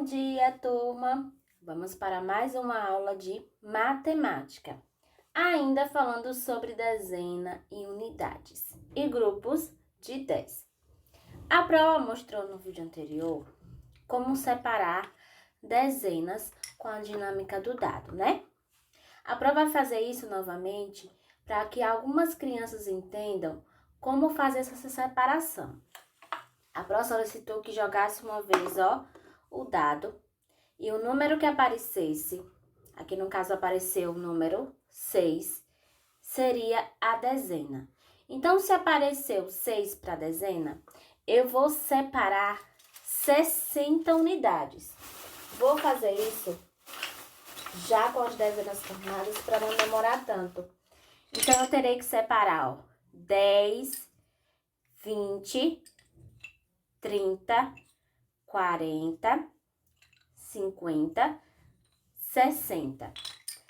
Bom dia, turma! Vamos para mais uma aula de matemática. Ainda falando sobre dezena e unidades e grupos de 10. A prova mostrou no vídeo anterior como separar dezenas com a dinâmica do dado, né? A prova vai fazer isso novamente para que algumas crianças entendam como fazer essa separação. A prova solicitou que jogasse uma vez, o dado e o número que aparecesse, aqui no caso apareceu o número 6, seria a dezena. Então, se apareceu 6 para a dezena, eu vou separar 60 unidades. Vou fazer isso já com as dezenas formadas para não demorar tanto. Então, eu terei que separar, 10, 20, 30, 40, 50, 60.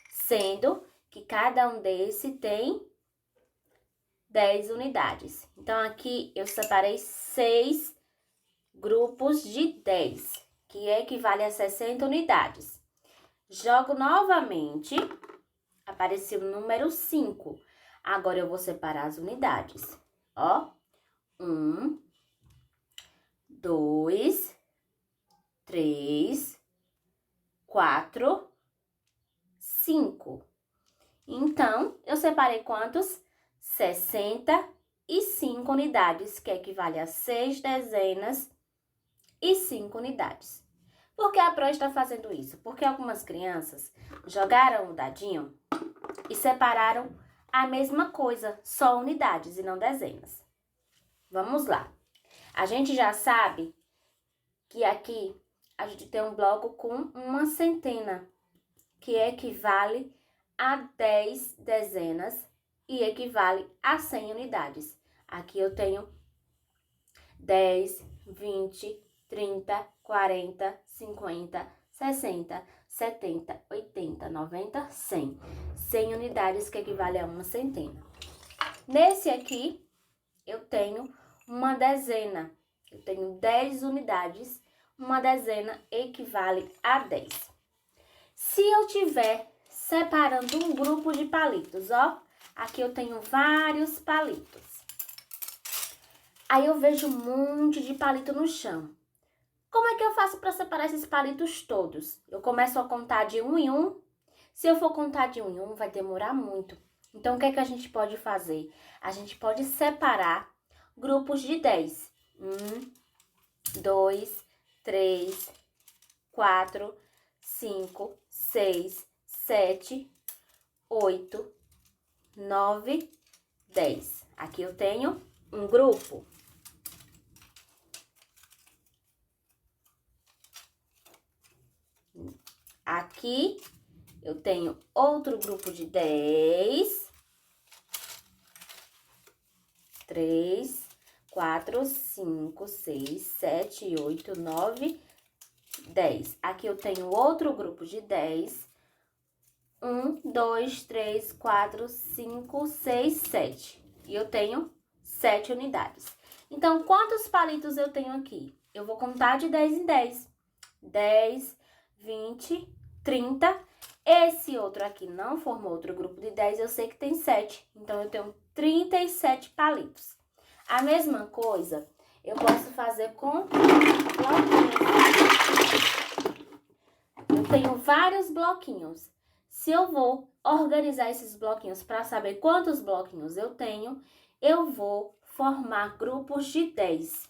Sendo que cada um desse tem 10 unidades. Então, aqui eu separei 6 grupos de 10, que equivale a 60 unidades. Jogo novamente, apareceu o número 5. Agora, eu vou separar as unidades. 1, 2, 3, 4, 5. Então, eu separei quantos? 65 unidades, que equivale a 6 dezenas e 5 unidades. Por que a prova está fazendo isso? Porque algumas crianças jogaram o dadinho e separaram a mesma coisa, só unidades e não dezenas. Vamos lá. A gente já sabe que aqui a gente tem um bloco com uma centena, que equivale a 10 dezenas e equivale a 100 unidades. Aqui eu tenho 10, 20, 30, 40, 50, 60, 70, 80, 90, 100. 100 unidades que equivale a uma centena. Nesse aqui, eu tenho uma dezena. Eu tenho 10 unidades. Uma dezena equivale a 10. Se eu tiver separando um grupo de palitos, aqui eu tenho vários palitos. Aí eu vejo um monte de palito no chão. Como é que eu faço para separar esses palitos todos? Eu começo a contar de um em um. Se eu for contar de um em um, vai demorar muito. Então, o que é que a gente pode fazer? A gente pode separar grupos de 10. 1, 2, 3, 4, 5, 6, 7, 8, 9, 10. Aqui eu tenho um grupo. Aqui eu tenho outro grupo de 10. 3, 4, 5, 6, 7, 8, 9, 10. Aqui eu tenho outro grupo de 10. 1, 2, 3, 4, 5, 6, 7. E eu tenho 7 unidades. Então, quantos palitos eu tenho aqui? Eu vou contar de 10 em 10. 10, 20, 30. Esse outro aqui não formou outro grupo de 10, eu sei que tem 7. Então, eu tenho 37 palitos. A mesma coisa eu posso fazer com bloquinhos. Eu tenho vários bloquinhos. Se eu vou organizar esses bloquinhos para saber quantos bloquinhos eu tenho, eu vou formar grupos de 10.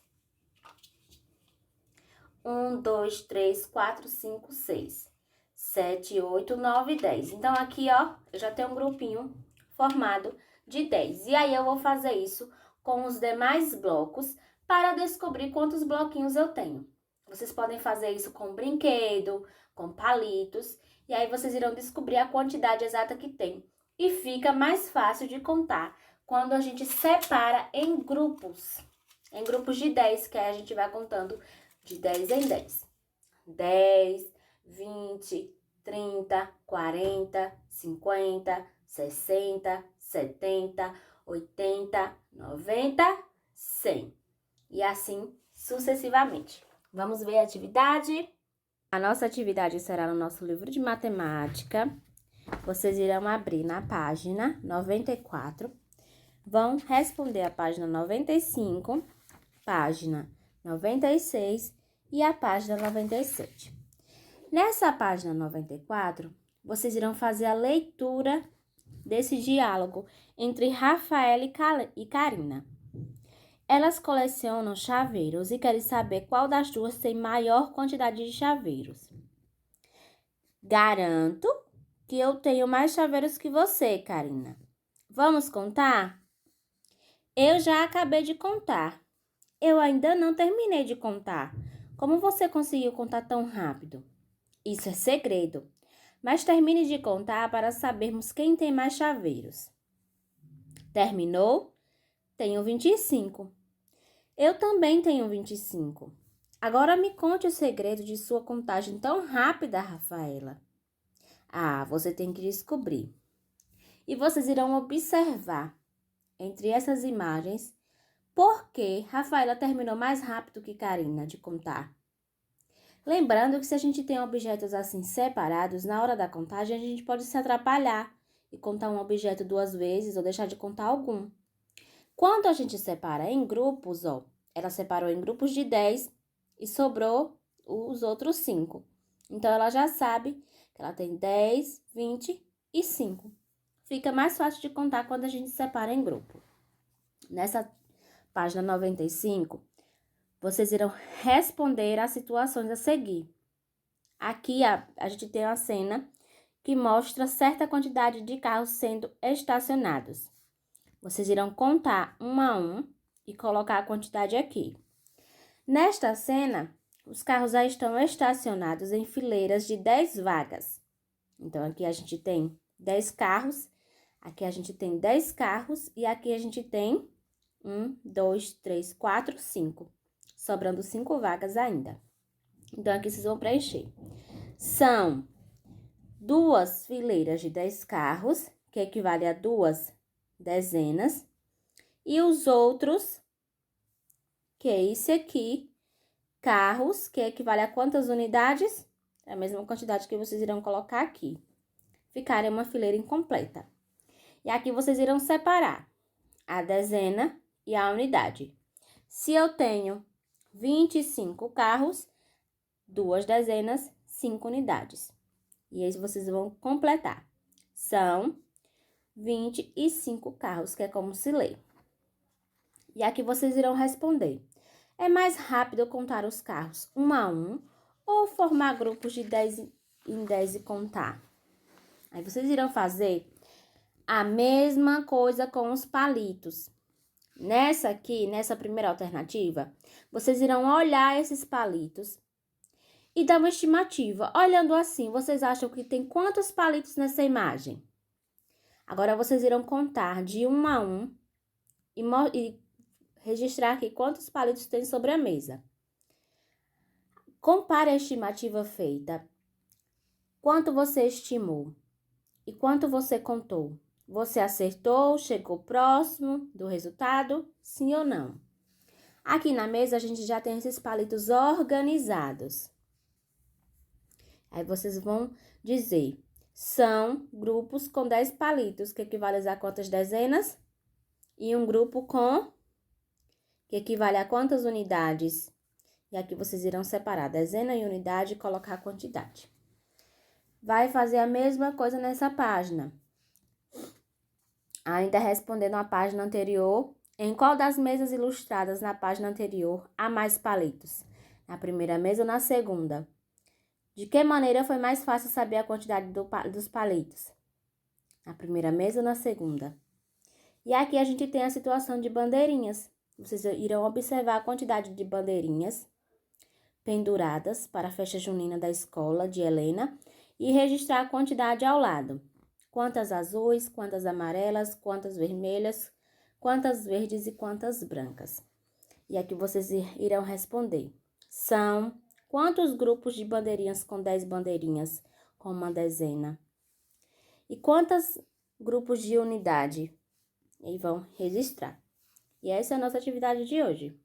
1, 2, 3, 4, 5, 6, 7, 8, 9, 10. Então, aqui, eu já tenho um grupinho formado de 10. E aí, eu vou fazer isso com os demais blocos para descobrir quantos bloquinhos eu tenho. Vocês podem fazer isso com brinquedo, com palitos, e aí vocês irão descobrir a quantidade exata que tem. E fica mais fácil de contar quando a gente separa em grupos de 10, que aí a gente vai contando de 10 em 10. 10, 20, 30, 40, 50, 60, 70, 80, 90, 100. E assim sucessivamente. Vamos ver a atividade? A nossa atividade será no nosso livro de matemática. Vocês irão abrir na página 94, vão responder a página 95, página 96 e a página 97. Nessa página 94, vocês irão fazer a leitura desse diálogo entre Rafaela e Karina. Elas colecionam chaveiros e querem saber qual das duas tem maior quantidade de chaveiros. Garanto que eu tenho mais chaveiros que você, Karina. Vamos contar? Eu já acabei de contar. Eu ainda não terminei de contar. Como você conseguiu contar tão rápido? Isso é segredo. Mas termine de contar para sabermos quem tem mais chaveiros. Terminou? Tenho 25. Eu também tenho 25. Agora me conte o segredo de sua contagem tão rápida, Rafaela. Ah, você tem que descobrir. E vocês irão observar, entre essas imagens, por que Rafaela terminou mais rápido que Karina de contar. Lembrando que se a gente tem objetos assim separados, na hora da contagem a gente pode se atrapalhar e contar um objeto 2 vezes ou deixar de contar algum. Quando a gente separa em grupos, ó, ela separou em grupos de 10 e sobrou os outros 5. Então, ela já sabe que ela tem 10, 20 e 5. Fica mais fácil de contar quando a gente separa em grupo. Nessa página 95, vocês irão responder às situações a seguir. Aqui, a gente tem uma cena que mostra certa quantidade de carros sendo estacionados. Vocês irão contar 1 a 1 e colocar a quantidade aqui. Nesta cena, os carros já estão estacionados em fileiras de 10 vagas. Então, aqui a gente tem 10 carros, aqui a gente tem 10 carros e aqui a gente tem 1, 2, 3, 4, 5. Sobrando 5 vagas ainda. Então, aqui vocês vão preencher. São 2 fileiras de 10 carros, que equivale a 2 dezenas. E os outros, que é esse aqui, carros, que equivale a quantas unidades? É a mesma quantidade que vocês irão colocar aqui. Ficarem uma fileira incompleta. E aqui vocês irão separar a dezena e a unidade. Se eu tenho 25 carros, 2 dezenas, 5 unidades. E aí vocês vão completar. São 25 carros, que é como se lê. E aqui vocês irão responder. É mais rápido contar os carros 1 a 1 ou formar grupos de 10 em 10 e contar? Aí vocês irão fazer a mesma coisa com os palitos. Nessa primeira alternativa, vocês irão olhar esses palitos e dar uma estimativa. Olhando assim, vocês acham que tem quantos palitos nessa imagem? Agora, vocês irão contar de 1 a 1 e registrar aqui quantos palitos tem sobre a mesa. Compare a estimativa feita. Quanto você estimou e quanto você contou? Você acertou? Chegou próximo do resultado? Sim ou não? Aqui na mesa, a gente já tem esses palitos organizados. Aí, vocês vão dizer, são grupos com 10 palitos, que equivale a quantas dezenas? E um grupo que equivale a quantas unidades? E aqui vocês irão separar dezena e unidade e colocar a quantidade. Vai fazer a mesma coisa nessa página. Ainda respondendo a página anterior, em qual das mesas ilustradas na página anterior há mais palitos? Na primeira mesa ou na segunda? De que maneira foi mais fácil saber a quantidade dos palitos? Na primeira mesa ou na segunda? E aqui a gente tem a situação de bandeirinhas. Vocês irão observar a quantidade de bandeirinhas penduradas para a festa junina da escola de Helena e registrar a quantidade ao lado. Quantas azuis, quantas amarelas, quantas vermelhas, quantas verdes e quantas brancas. E aqui vocês irão responder. São quantos grupos de bandeirinhas com 10 bandeirinhas com uma dezena? E quantos grupos de unidade? E vão registrar. E essa é a nossa atividade de hoje.